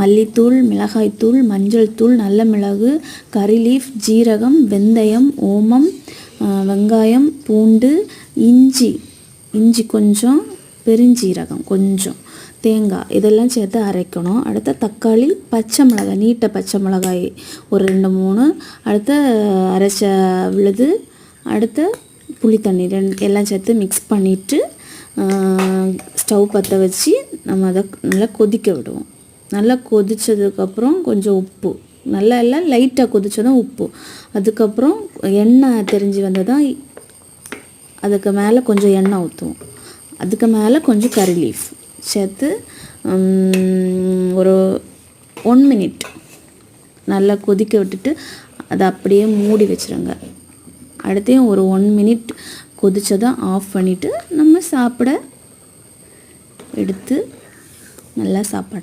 மல்லித்தூள், மிளகாய்த்தூள், மஞ்சள் தூள், நல்ல மிளகு, கறி லீஃப், ஜீரகம், வெந்தயம், ஓமம், வெங்காயம், பூண்டு, இஞ்சி கொஞ்சம், பெருஞ்சீரகம் கொஞ்சம், தேங்காய் இதெல்லாம் சேர்த்து அரைக்கணும். அடுத்து தக்காளி, பச்சை மிளகாய், நீட்ட பச்சை மிளகாய் ஒரு 2-3, அடுத்து அரைச்ச விழுது, அடுத்து புளி தண்ணி எல்லாம் சேர்த்து மிக்ஸ் பண்ணிவிட்டு ஸ்டவ் பற்ற வச்சு நம்ம அதை நல்லா கொதிக்க விடுவோம். நல்லா கொதித்ததுக்கப்புறம் கொஞ்சம் உப்பு, நல்லா எல்லாம் லைட்டாக கொதித்ததும் உப்பு, அதுக்கப்புறம் எண்ணெய் தெரிஞ்சு வந்ததான் அதுக்கு மேலே கொஞ்சம் எண்ணெய் ஊற்றுவோம். அதுக்கு மேலே கொஞ்சம் கறி லீஃப் சேர்த்து ஒரு 1 மினிட் நல்லா கொதிக்க விட்டுட்டு அதை அப்படியே மூடி வச்சுருங்க. அடுத்தையும் ஒரு 1 மினிட் கொதித்ததும் ஆஃப் பண்ணிவிட்டு நம்ம சாப்பிட எடுத்து நல்லா சாப்பாடு